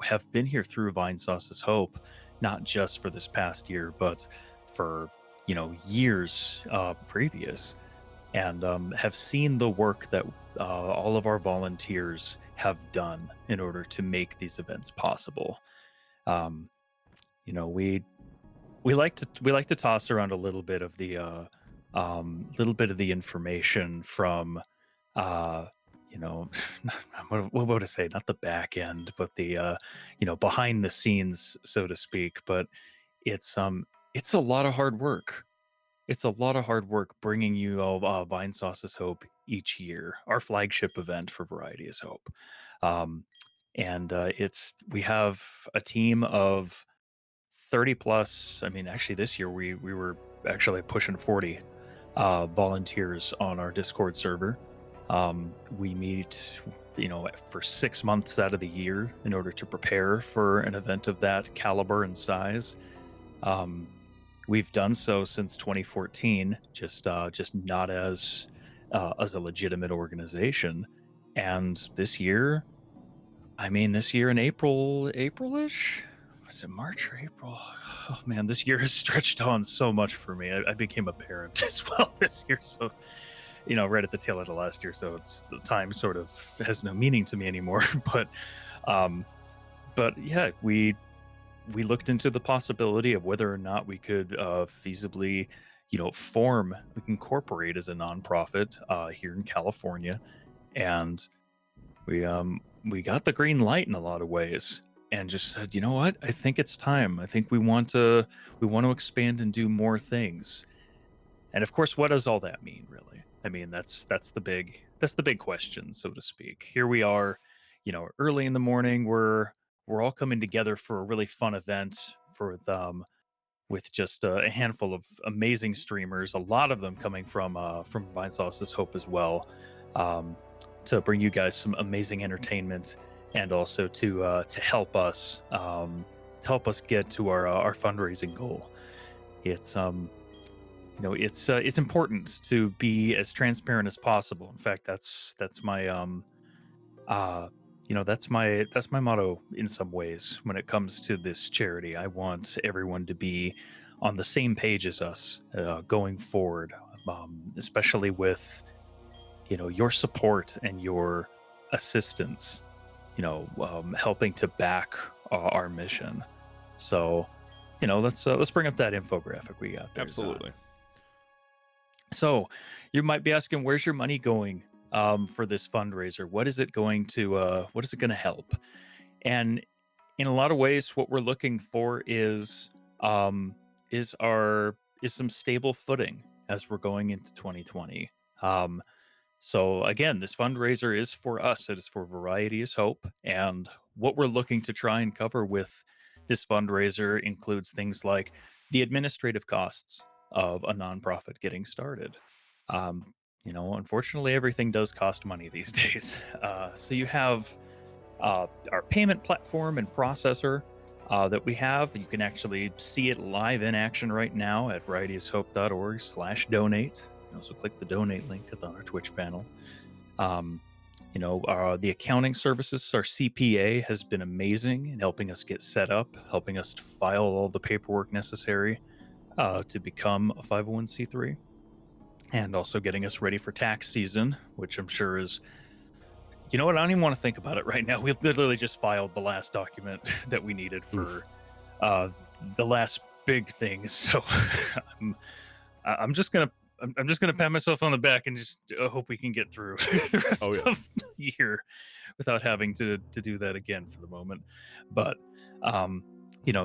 have been here through Vine Sauce's Hope, not just for this past year, but for years previous, and have seen the work that all of our volunteers have done in order to make these events possible. Um, you know, we like to toss around a little bit of the information from uh you know what would I say, not the back end, but the behind the scenes, so to speak. But it's it's a lot of hard work. It's a lot of hard work bringing you all Vine Sauce's Hope each year, our flagship event for Variety is Hope. um and it's we have a team of 30 plus. I mean, actually this year we were actually pushing 40 volunteers on our Discord server. We meet, for 6 months out of the year in order to prepare for an event of that caliber and size. Um, we've done so since 2014, just not as a legitimate organization. And this year in Aprilish, was it March or April? Oh man, this year has stretched on so much for me. I became a parent as well this year, so right at the tail end of last year. So it's the time sort of has no meaning to me anymore. but, um, but yeah, we looked into the possibility of whether or not we could feasibly, incorporate as a nonprofit here in California, and we got the green light in a lot of ways, and just said, you know what, I think it's time. I think we want to expand and do more things. And of course, what does all that mean, really? I mean, that's the big question, so to speak. Here we are, early in the morning. We're all coming together for a really fun event for them, with just a handful of amazing streamers, a lot of them coming from Vine Sauce's Hope as well, um, to bring you guys some amazing entertainment, and also to help us get to our fundraising goal. It's it's important to be as transparent as possible. In fact, that's my uh that's my motto in some ways when it comes to this charity. I want everyone to be on the same page as us going forward, especially with your support and your assistance, helping to back our mission. So let's bring up that infographic we got there, Zod. Absolutely. So you might be asking, where's your money going for this fundraiser? What is it going to help? And in a lot of ways, what we're looking for um, is some stable footing as we're going into 2020. Um, so again, this fundraiser is for us. It is for Variety is Hope, and what we're looking to try and cover with this fundraiser includes things like the administrative costs of a nonprofit getting started. Unfortunately, everything does cost money these days. So you have our payment platform and processor that we have. You can actually see it live in action right now at varietyishope.org/donate. You can also click the donate link on our Twitch panel. The accounting services, our CPA has been amazing in helping us get set up, helping us to file all the paperwork necessary to become a 501c3, and also getting us ready for tax season, which I'm sure is, I don't even want to think about it right now. We literally just filed the last document that we needed for uh, the last big thing. So I'm, I'm just gonna I'm just gonna pat myself on the back and just hope we can get through the rest Oh, yeah. of the year without having to do that again for the moment. But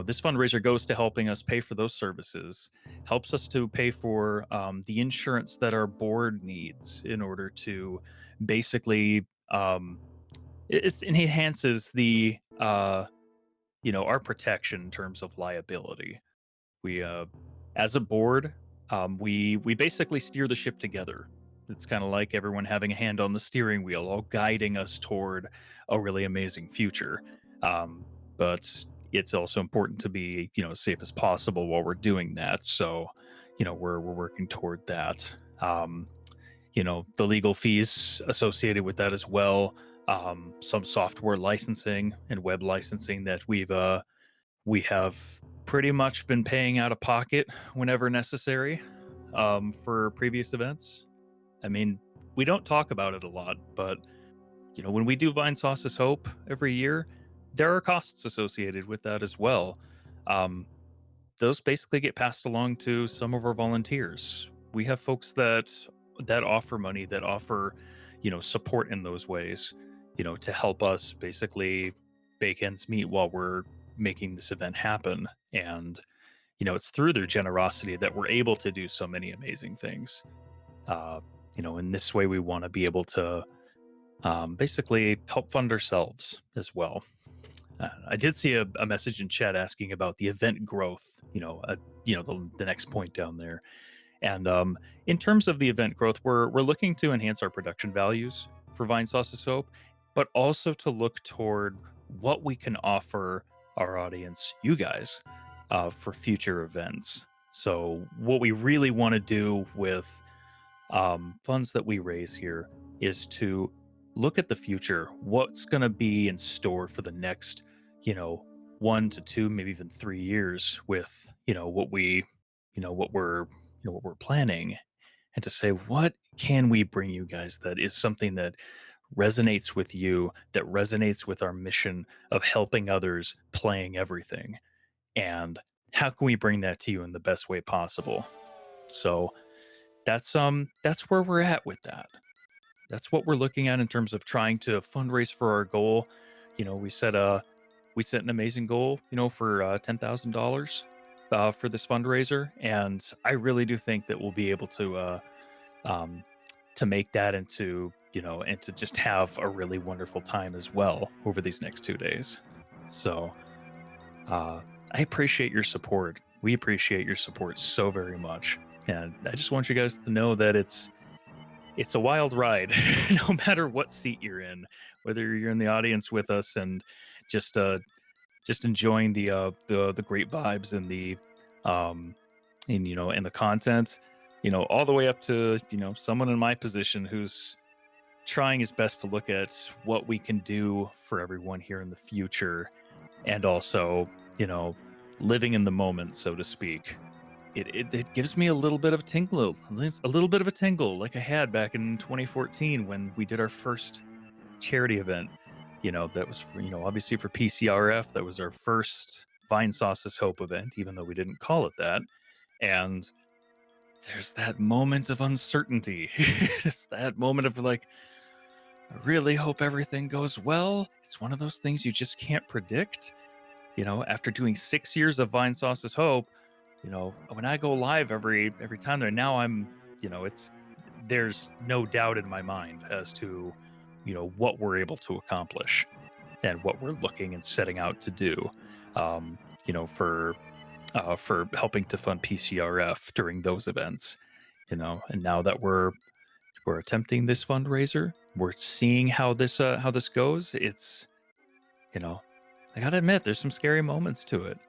this fundraiser goes to helping us pay for those services, helps us to pay for the insurance that our board needs in order to basically it enhances the our protection in terms of liability. We as a board, we basically steer the ship together. It's kind of like everyone having a hand on the steering wheel, all guiding us toward a really amazing future. But it's also important to be, as safe as possible while we're doing that. So, we're working toward that. The legal fees associated with that as well. some software licensing and web licensing that we have pretty much been paying out of pocket whenever necessary for previous events. I mean, we don't talk about it a lot, but when we do Vine Sauce's Hope every year, there are costs associated with that as well. Um, those basically get passed along to some of our volunteers. We have folks that offer money, that offer, support in those ways, to help us basically bake ends meet while we're making this event happen. And it's through their generosity that we're able to do so many amazing things. Uh, in this way, we want to be able to basically help fund ourselves as well. I did see a message in chat asking about the event growth. The next point down there, and in terms of the event growth, we're looking to enhance our production values for Vine Sauce Soap, but also to look toward what we can offer our audience, you guys, for future events. So what we really want to do with funds that we raise here is to look at the future. What's going to be in store for the next, 1 to 2, maybe even 3 years with, what we're planning, and to say, what can we bring you guys that is something that resonates with you, that resonates with our mission of helping others, playing everything, and how can we bring that to you in the best way possible? So that's where we're at with that. That's what we're looking at in terms of trying to fundraise for our goal. We set an amazing goal, for $10,000 for this fundraiser, and I really do think that we'll be able um, to make that into, and to just have a really wonderful time as well over these next 2 days. So I appreciate your support. We appreciate your support so very much, and I just want you guys to know that it's a wild ride, no matter what seat you're in, whether you're in the audience with us and just enjoying the great vibes and the and the content, all the way up to someone in my position who's trying his best to look at what we can do for everyone here in the future, and also living in the moment, so to speak. It gives me a little bit of a little bit of a tingle, like I had back in 2014 when we did our first charity event. That was for, obviously for PCRF. That was our first Vine Sauce's Hope event, even though we didn't call it that. And there's that moment of uncertainty. It's that moment of like, I really hope everything goes well. It's one of those things you just can't predict. After doing 6 years of Vine Sauce's Hope, when I go live every time there, now there's no doubt in my mind as to what we're able to accomplish and what we're looking and setting out to do, um, for helping to fund PCRF during those events. And now that we're attempting this fundraiser, we're seeing how this goes. It's I gotta admit, there's some scary moments to it.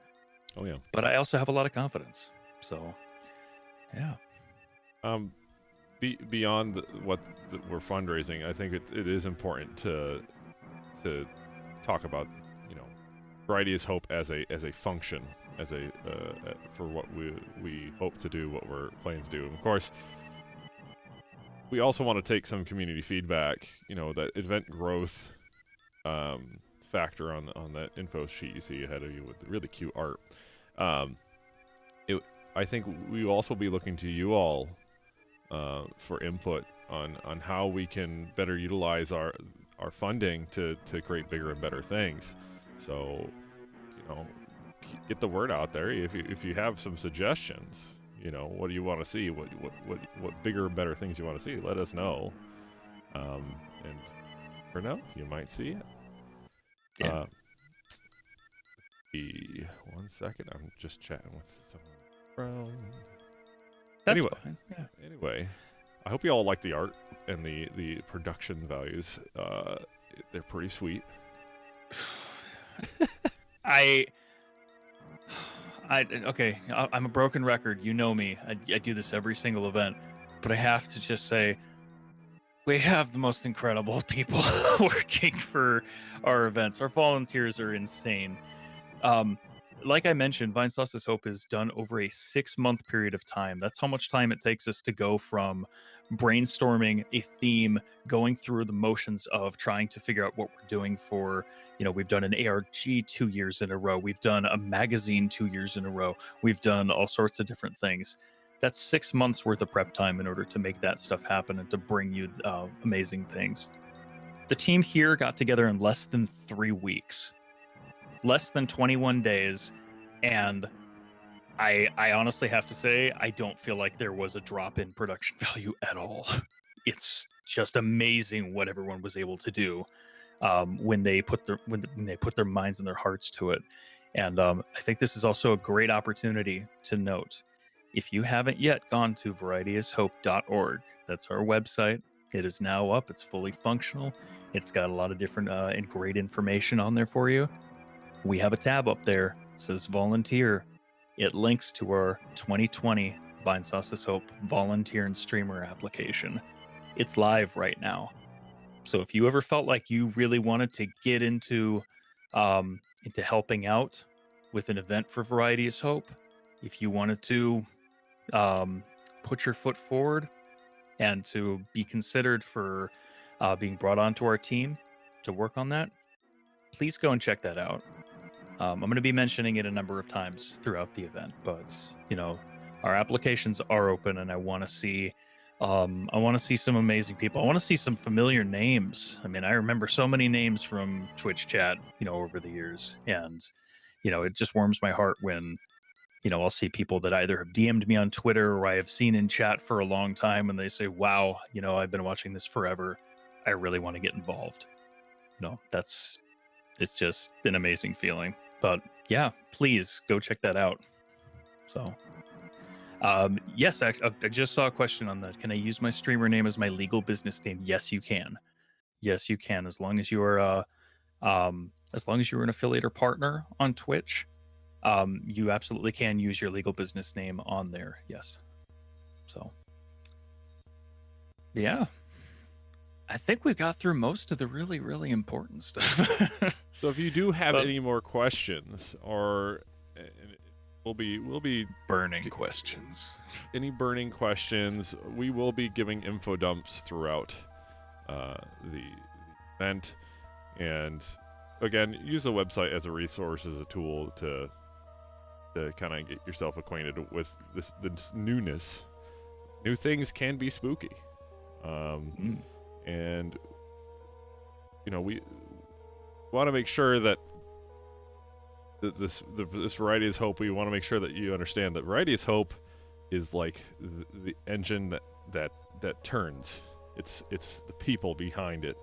Oh yeah. But I also have a lot of confidence. So, yeah. Beyond we're fundraising, I think it is important to talk about Variety is Hope as a function, as a for what we hope to do, what we're planning to do. And of course, we also want to take some community feedback. That event growth factor on that info sheet you see ahead of you with the really cute art. I think we will also be looking to you all for input on how we can better utilize our funding to create bigger and better things. So, get the word out there. If you have some suggestions, what do you want to see? What bigger and better things you want to see? Let us know. And for now, you might see it. Yeah. 1 second. I'm just chatting with someone. That's anyway, fine. Yeah. Anyway, I hope you all like the art and the production values. They're pretty sweet. Okay. I'm a broken record. You know me. I do this every single event, but I have to just say, We have the most incredible people working for our events. Our volunteers are insane. Um, like I mentioned, Vine Sauce's Hope is done over a 6-month period of time. That's how much time it takes us to go from brainstorming a theme, going through the motions of trying to figure out what we're doing for, we've done an ARG 2 years in a row. We've done a magazine 2 years in a row. We've done all sorts of different things. That's 6 months worth of prep time in order to make that stuff happen and to bring you amazing things. The team here got together in less than 3 weeks. Less than 21 days, and I honestly have to say I don't feel like there was a drop in production value at all. It's just amazing what everyone was able to do when they put their minds and their hearts to it. And I think this is also a great opportunity to note, if you haven't yet gone to varietyishope.org, that's our website. It is now up. It's fully functional. It's got a lot of different and great information on there for you. We have a tab up there that says volunteer. It links to our 2020 Vine Sauce's Hope volunteer and streamer application. It's live right now. So if you ever felt like you really wanted to get into helping out with an event for Variety is Hope, if you wanted to put your foot forward and to be considered for being brought onto our team to work on that, please go and check that out. I'm going to be mentioning it a number of times throughout the event, but our applications are open, and I want to see some amazing people. I want to see some familiar names. I mean, I remember so many names from Twitch chat, over the years, and it just warms my heart when I'll see people that either have DM'd me on Twitter or I have seen in chat for a long time, and they say, "Wow, I've been watching this forever. I really want to get involved." It's just an amazing feeling. But yeah, please go check that out. So, yes, I just saw a question on that. Can I use my streamer name as my legal business name? Yes, you can. Yes, you can. As long as you are, an affiliate or partner on Twitch, you absolutely can use your legal business name on there. Yes. So, yeah, I think we got through most of the really, really important stuff. So if you do have any more questions, or we'll be burning questions. Any burning questions, we will be giving info dumps throughout the event, and again, use the website as a resource, as a tool to kind of get yourself acquainted with this newness. New things can be spooky, and we want to make sure that this Variety is Hope, we want to make sure that you understand that Variety is Hope is like the engine that turns. It's the people behind it,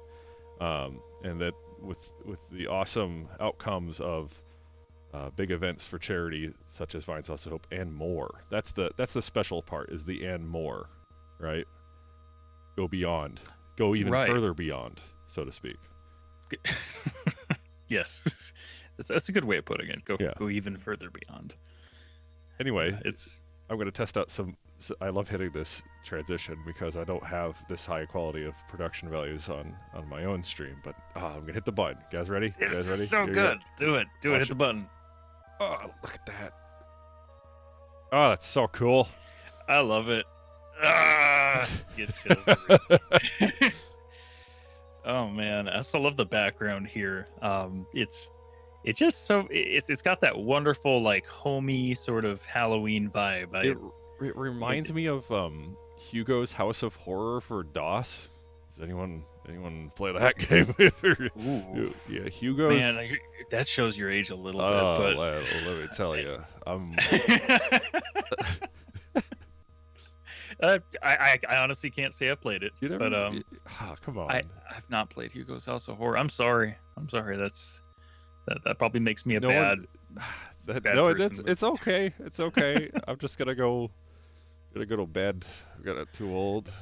and that with the awesome outcomes of big events for charity such as Vine Sauce's Hope and more. That's the special part, is the and more, right? Go beyond, go even further beyond, so to speak. Yes, that's a good way of putting it. Go even further beyond. Anyway, I'm going to test out some. I love hitting this transition because I don't have this high quality of production values on my own stream. But I'm going to hit the button. You guys ready? You guys ready? So good. Do it. Hit the button. Oh, look at that. Oh, that's so cool. I love it. Get chills. Oh man, I also love the background here. It's got that wonderful, like, homey sort of Halloween vibe. It reminds me of Hugo's House of Horror for DOS. Does anyone play that game? Ooh. Yeah, Hugo's. Man, that shows your age a little bit. But let me tell you, I honestly can't say I played it. Come on. I've not played Hugo's House of Horror. I'm sorry. That probably makes me a bad person. It's okay. It's okay. I'm just gonna go to bed. I got too old.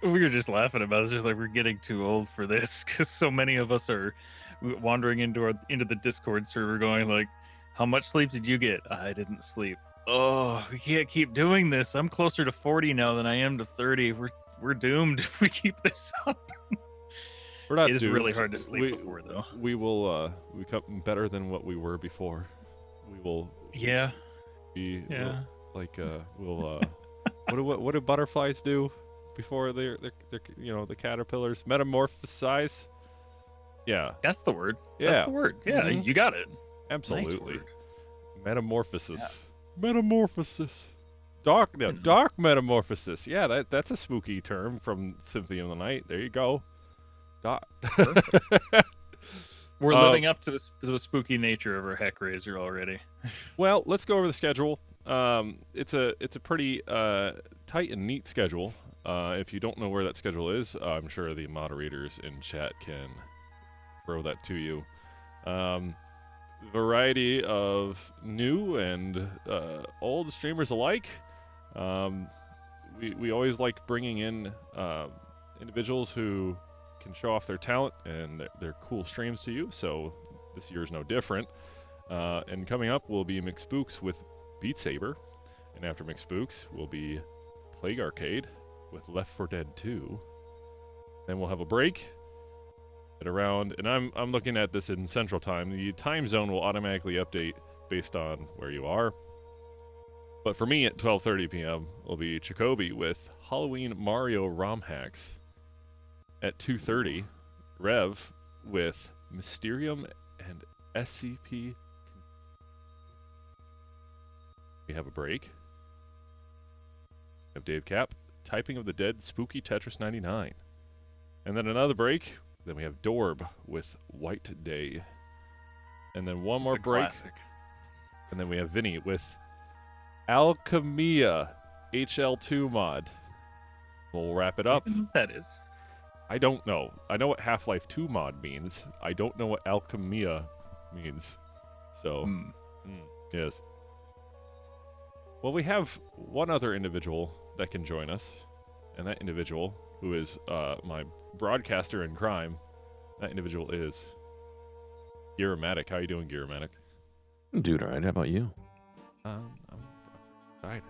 We were just laughing about it. It's just like we're getting too old for this, because so many of us are wandering into the Discord server going like, "How much sleep did you get?" "I didn't sleep." Oh, we can't keep doing this. I'm closer to 40 now than I am to 30. We're doomed if we keep this up. We're not It is doomed. really hard to sleep before, though. We will become better than what we were before. We will Yeah. be Yeah. we'll what do butterflies do before they're the caterpillars metamorphosize? Yeah. That's the word. Yeah. That's the word. Yeah, Mhm. you got it. Absolutely. Nice word. Metamorphosis. Metamorphosis. Dark metamorphosis. Yeah, that's a spooky term from Symphony of the Night. There you go. We're living up to the spooky nature of our Heckraiser already. Well, let's go over the schedule. It's a pretty tight and neat schedule. If you don't know where that schedule is, I'm sure the moderators in chat can throw that to you. Variety of new and old streamers alike. We always like bringing in individuals who can show off their talent and their cool streams to you, so this year is no different. And coming up will be McSpooks with Beat Saber, and after McSpooks will be Plague Arcade with Left 4 Dead 2. Then we'll have a break at around, and I'm looking at this in Central Time. The time zone will automatically update based on where you are. But for me at 12:30 p.m. will be Jacoby with Halloween Mario ROM hacks. At 2:30, Rev with Mysterium and SCP. We have a break. We have Dave Cap, Typing of the Dead, Spooky Tetris 99. And then another break. Then we have Dorb with White Day. And then one more break. Classic. And then we have Vinny with 𝗢𝗢𝗦𝗧𝗜𝗢𝗡 HL2 mod. We'll wrap it up. I don't know what that is. I don't know. I know what Half-Life 2 mod means. I don't know what 𝗢𝗢𝗦𝗧𝗜𝗢𝗡 means. So, yes. Well, we have one other individual that can join us. And that individual, who is my broadcaster in crime, that individual is 𝗖𝗓𝗦𝗢𝗡. How you doing, 𝗖𝗓𝗦𝗢𝗡? I'm doing all right. How about you? I'm excited.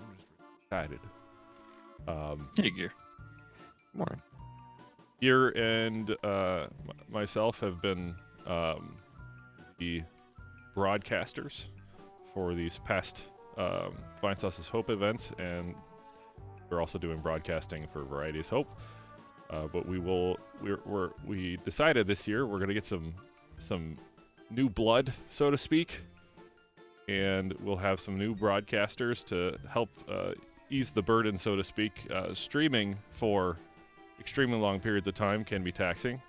I'm just excited. Hey, Gear. Morning. Here and myself have been the broadcasters for these past Vine Sauce's Hope events, and we're also doing broadcasting for Variety's Hope. But we decided this year we're gonna get some new blood, so to speak, and we'll have some new broadcasters to help ease the burden, so to speak. Streaming for extremely long periods of time can be taxing,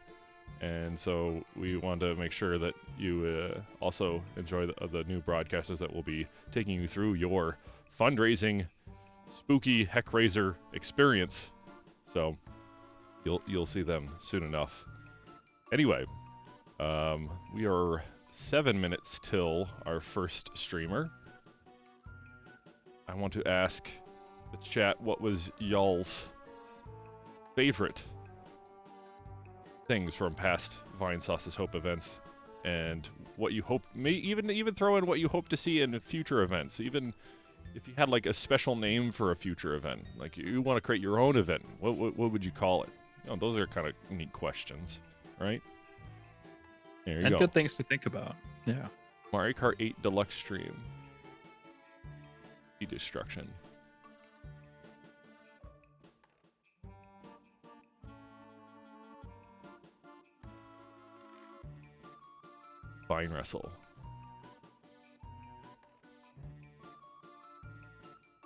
and so we want to make sure that you also enjoy the new broadcasters that will be taking you through your fundraising spooky Heckraiser experience. So you'll see them soon enough. Anyway, we are 7 minutes till our first streamer. I want to ask the chat, what was y'all's favorite things from past Vine Sauce's Hope events, and what you hope, may even throw in what you hope to see in future events. Even if you had like a special name for a future event, like you want to create your own event, what would you call it? You know, those are kind of neat questions, right? There you And go. good things to think about. Yeah. Mario Kart 8 Deluxe Stream. Destruction. Vine Wrestle.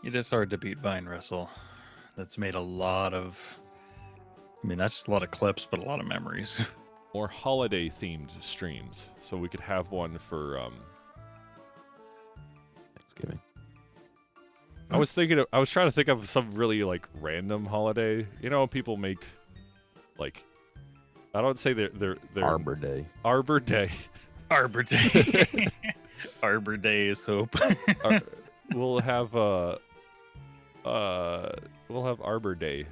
It is hard to beat Vine Wrestle. That's made a lot of, not just a lot of clips, but a lot of memories. More holiday themed streams, so we could have one for Thanksgiving. I was trying to think of some really like random holiday. You know, people make like, I don't say they're Arbor Day. Arbor Day. Arbor Day. Arbor Day is hope. We'll have Arbor Day.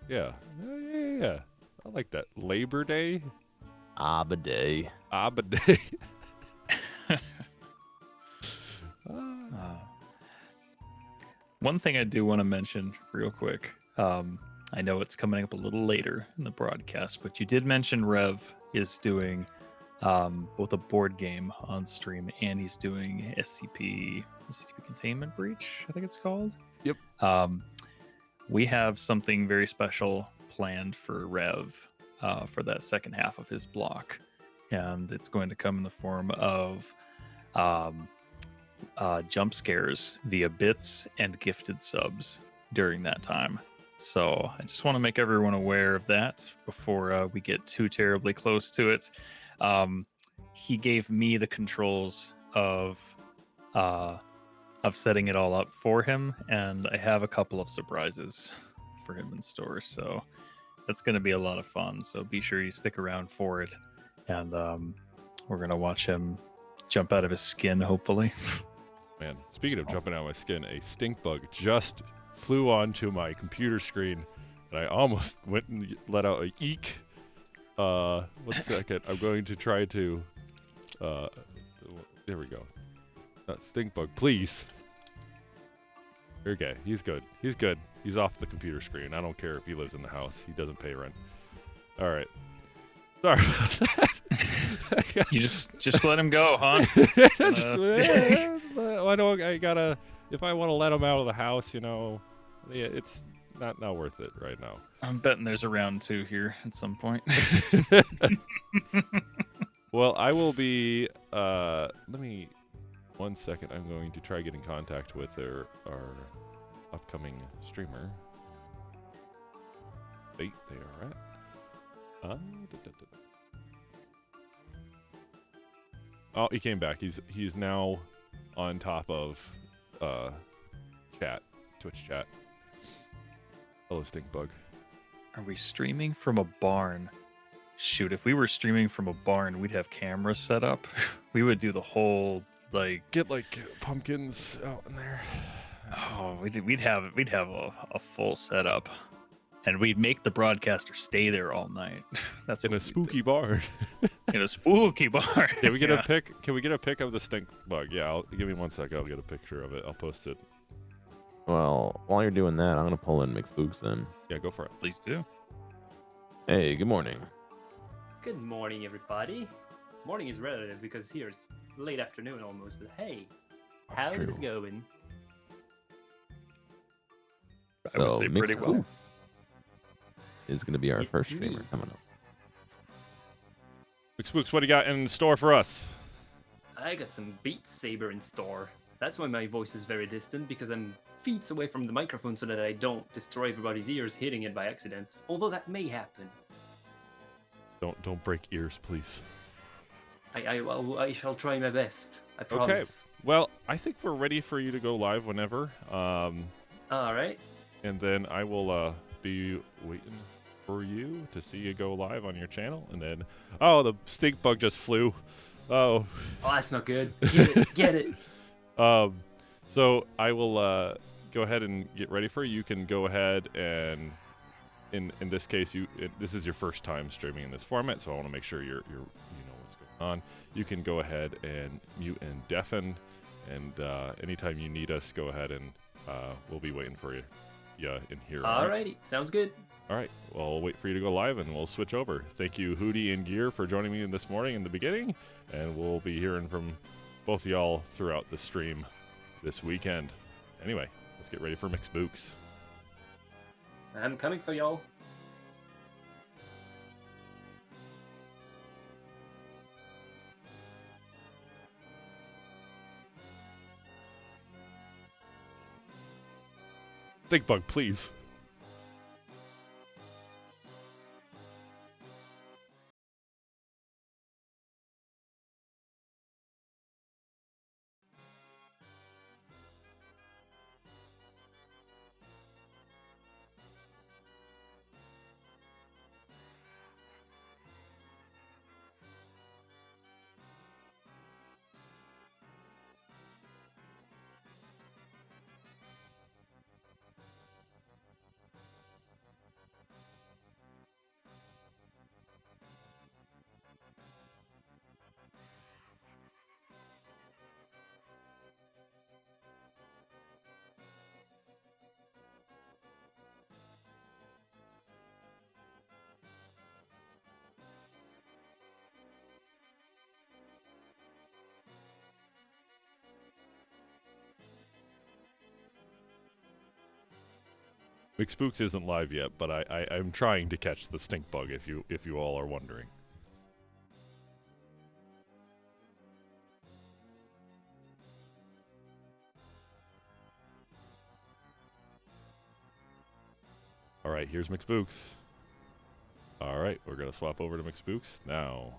Yeah. I like that. Labor Day. Arbor Day. Arbor Day. One thing I do want to mention real quick. I know it's coming up a little later in the broadcast, but you did mention Rev is doing both a board game on stream and he's doing SCP Containment Breach, I think it's called. Yep. We have something very special planned for Rev for that second half of his block, and it's going to come in the form of jump scares via bits and gifted subs during that time. So I just want to make everyone aware of that before we get too terribly close to it. He gave me the controls of setting it all up for him, and I have a couple of surprises for him in store. So that's going to be a lot of fun. So be sure you stick around for it, and we're going to watch him jump out of his skin, hopefully. Man, speaking of jumping out of my skin, a stink bug just flew onto my computer screen, and I almost went and let out a eek. 1 second. I'm going to try to. There we go. Stink bug, please. Okay, he's good. He's good. He's off the computer screen. I don't care if he lives in the house. He doesn't pay rent. All right. Sorry about that. You just let him go, huh? Why don't I gotta? If I want to let him out of the house, yeah, it's not worth it right now. I'm betting there's a round 2 here at some point. Well, I will be. Let me. 1 second. I'm going to try get in contact with our upcoming streamer. Wait, they are at. Oh, he came back. He's now on top of chat, Twitch chat. Hello, stink bug. Are we streaming from a barn? Shoot, if we were streaming from a barn, we'd have cameras set up. We would do the whole get pumpkins out in there. Oh, we'd have a full setup, and we'd make the broadcaster stay there all night. That's in a spooky barn. In a spooky barn. Can we get a pic? Can we get a pic of the stink bug? Yeah, give me 1 second. I'll get a picture of it. I'll post it. Well, while you're doing that, I'm gonna pull in McSpooks then. Yeah, go for it. Please do. Hey, good morning. Good morning, everybody. Morning is relative because here it's late afternoon almost, but hey, how's true. it going? I would So say pretty well. McSpooks is gonna be our It's first me. streamer coming up. McSpooks, what do you got in store for us? I got some Beat Saber in store. That's why my voice is very distant, because I'm feet away from the microphone so that I don't destroy everybody's ears hitting it by accident. Although that may happen. Don't break ears, please. I shall try my best. I Okay. promise. Well, I think we're ready for you to go live whenever. Alright. And then I will be waiting for you to see you go live on your channel. And then, oh, the stink bug just flew. Oh. Oh, that's not good. Get it. Get it. So I will go ahead and get ready for you. You can go ahead and, in this case, this is your first time streaming in this format, so I want to make sure you know what's going on. You can go ahead and mute and deafen, and anytime you need us, go ahead and we'll be waiting for you. Yeah, in here. Alrighty. Sounds good. All right. Well, I'll wait for you to go live, and we'll switch over. Thank you, Hootey and Gear, for joining me this morning in the beginning, and we'll be hearing from both of y'all throughout the stream this weekend. Anyway, let's get ready for McSpooks. I'm coming for y'all. Stink bug, please. McSpooks isn't live yet, but I'm trying to catch the stink bug. If you all are wondering. All right, here's McSpooks. All right, we're gonna swap over to McSpooks now.